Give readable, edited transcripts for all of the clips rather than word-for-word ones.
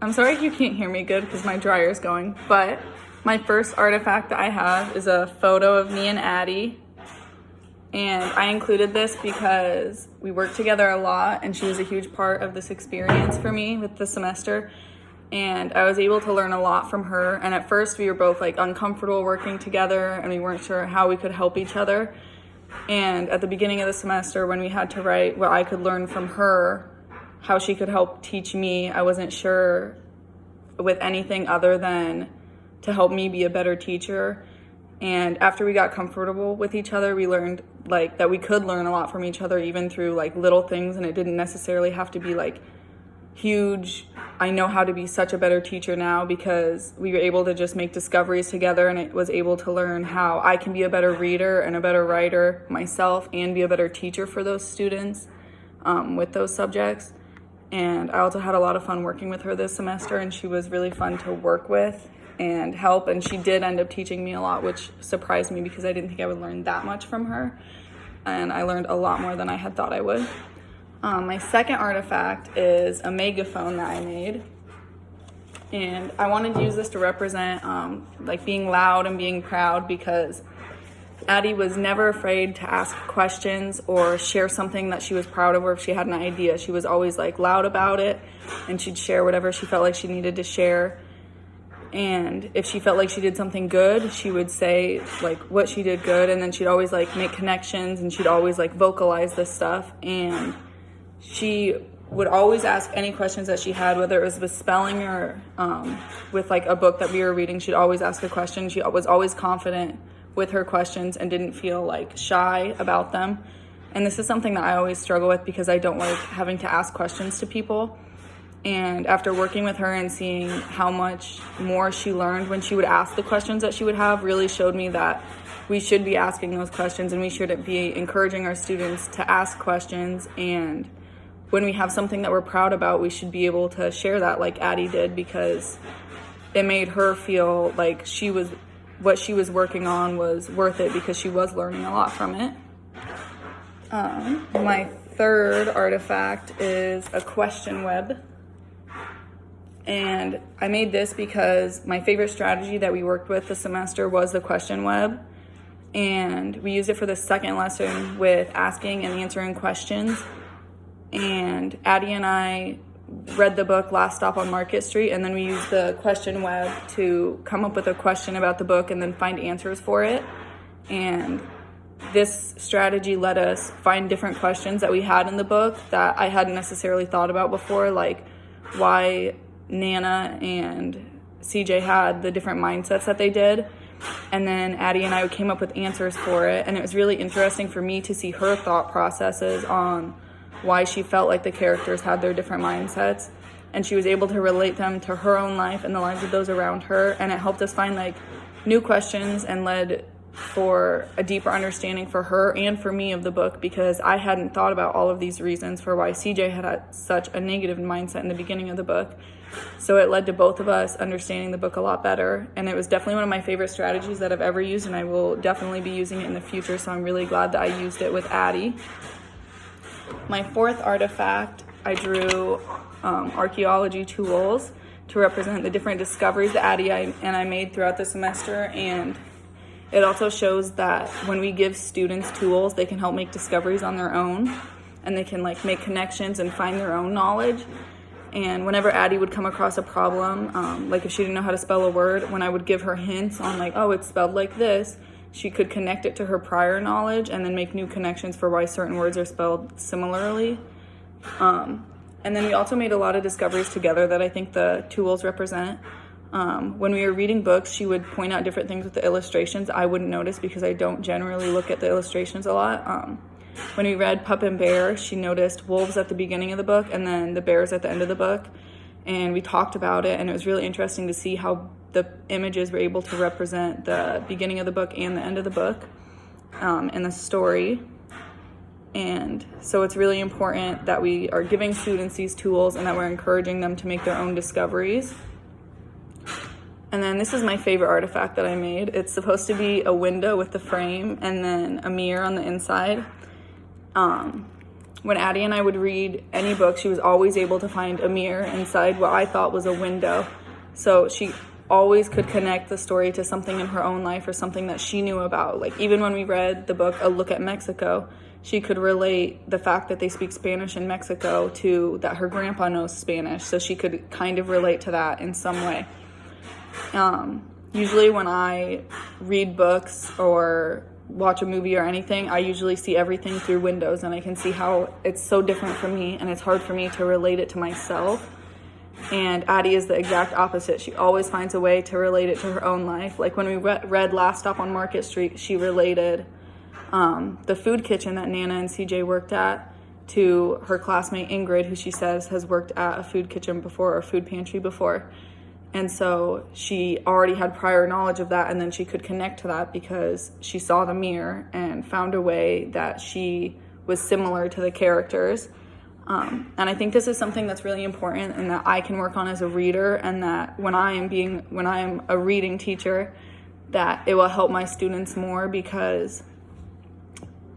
I'm sorry if you can't hear me good because my dryer's going, but my first artifact that I have is a photo of me and Addie. And I included this because we worked together a lot and she was a huge part of this experience for me with the semester. And I was able to learn a lot from her. And at first we were both like uncomfortable working together and we weren't sure how we could help each other. And at the beginning of the semester when we had to write what I could learn from her, how she could help teach me, I wasn't sure with anything other than to help me be a better teacher. And after we got comfortable with each other, we learned like that we could learn a lot from each other, even through like little things, and it didn't necessarily have to be like huge. I know how to be such a better teacher now because we were able to just make discoveries together, and it was able to learn how I can be a better reader and a better writer myself and be a better teacher for those students with those subjects. And I also had a lot of fun working with her this semester, and she was really fun to work with and help, and she did end up teaching me a lot, which surprised me because I didn't think I would learn that much from her, and I learned a lot more than I had thought I would. My second artifact is a megaphone that I made, and I wanted to use this to represent like being loud and being proud, because Addie was never afraid to ask questions or share something that she was proud of, or if she had an idea. She was always like loud about it, and she'd share whatever she felt like she needed to share. And if she felt like she did something good, she would say like what she did good, and then she'd always like make connections, and she'd always like vocalize this stuff. And she would always ask any questions that she had, whether it was with spelling or with like a book that we were reading. She'd always ask a question. She was always confident with her questions and didn't feel like shy about them. And this is something that I always struggle with because I don't like having to ask questions to people. And after working with her and seeing how much more she learned when she would ask the questions that she would have, really showed me that we should be asking those questions, and we should be encouraging our students to ask questions. And when we have something that we're proud about, we should be able to share that like Addie did, because it made her feel like what she was working on was worth it, because she was learning a lot from it. My third artifact is a question web. And I made this because my favorite strategy that we worked with this semester was the question web. And we used it for the second lesson with asking and answering questions. And Addie and I read the book Last Stop on Market Street, and then we used the question web to come up with a question about the book and then find answers for it. And this strategy let us find different questions that we had in the book that I hadn't necessarily thought about before, like why Nana and CJ had the different mindsets that they did. And then Addie and I came up with answers for it, and it was really interesting for me to see her thought processes on why she felt like the characters had their different mindsets, and she was able to relate them to her own life and the lives of those around her. And it helped us find like new questions and led for a deeper understanding for her and for me of the book, because I hadn't thought about all of these reasons for why CJ had such a negative mindset in the beginning of the book. So it led to both of us understanding the book a lot better, and it was definitely one of my favorite strategies that I've ever used, and I will definitely be using it in the future, so I'm really glad that I used it with Addie. My fourth artifact, I drew archaeology tools to represent the different discoveries that Addie and I made throughout the semester. And it also shows that when we give students tools, they can help make discoveries on their own, and they can like make connections and find their own knowledge. And whenever Addie would come across a problem, like if she didn't know how to spell a word, when I would give her hints on like, oh, it's spelled like this, she could connect it to her prior knowledge and then make new connections for why certain words are spelled similarly. And then we also made a lot of discoveries together that I think the tools represent. When we were reading books, she would point out different things with the illustrations I wouldn't notice because I don't generally look at the illustrations a lot. When we read Pup and Bear, she noticed wolves at the beginning of the book and then the bears at the end of the book. And we talked about it, and it was really interesting to see how the images were able to represent the beginning of the book and the end of the book in the story. And so it's really important that we are giving students these tools and that we're encouraging them to make their own discoveries. And then this is my favorite artifact that I made. It's supposed to be a window with the frame and then a mirror on the inside. when Addie and I would read any book, she was always able to find a mirror inside what I thought was a window. So she always could connect the story to something in her own life or something that she knew about. Like even when we read the book A Look at Mexico, she could relate the fact that they speak Spanish in Mexico to that her grandpa knows Spanish. So she could kind of relate to that in some way. Usually when I read books or watch a movie or anything, I usually see everything through windows, and I can see how it's so different from me, and it's hard for me to relate it to myself. And Addie is the exact opposite. She always finds a way to relate it to her own life. Like when we read Last Stop on Market Street, she related the food kitchen that Nana and CJ worked at to her classmate Ingrid, who she says has worked at a food kitchen before or food pantry before. And so she already had prior knowledge of that, and then she could connect to that because she saw the mirror and found a way that she was similar to the characters. And I think this is something that's really important and that I can work on as a reader, and that when I am a reading teacher, that it will help my students more because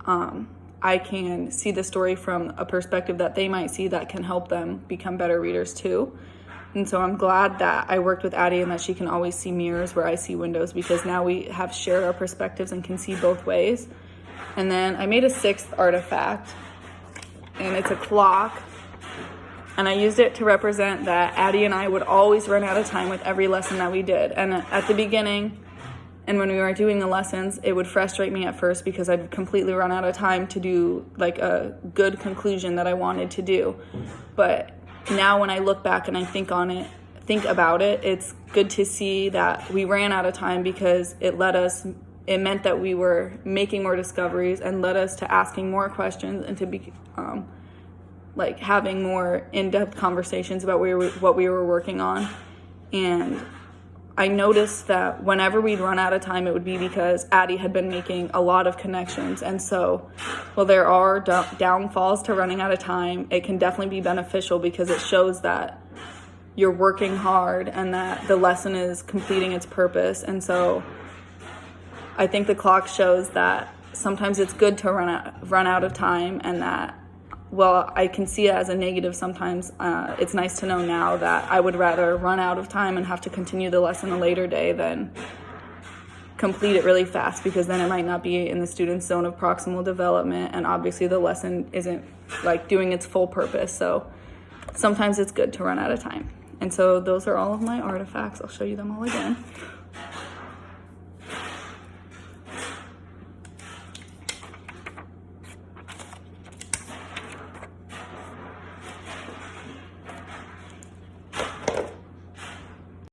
I can see the story from a perspective that they might see that can help them become better readers too. And so I'm glad that I worked with Addie and that she can always see mirrors where I see windows, because now we have shared our perspectives and can see both ways. And then I made a 6th artifact, and it's a clock. And I used it to represent that Addie and I would always run out of time with every lesson that we did. And at the beginning, and when we were doing the lessons, it would frustrate me at first because I'd completely run out of time to do like a good conclusion that I wanted to do. But now when I look back and I think about it, it's good to see that we ran out of time because it meant that we were making more discoveries and led us to asking more questions and to be having more in-depth conversations about what we were working on. And I noticed that whenever we'd run out of time, it would be because Addie had been making a lot of connections. And so, while there are downfalls to running out of time, it can definitely be beneficial because it shows that you're working hard and that the lesson is completing its purpose. And so I think the clock shows that sometimes it's good to run out of time, and that, well, I can see it as a negative sometimes. It's nice to know now that I would rather run out of time and have to continue the lesson a later day than complete it really fast, because then it might not be in the student's zone of proximal development, and obviously the lesson isn't doing its full purpose. So sometimes it's good to run out of time. And so those are all of my artifacts. I'll show you them all again.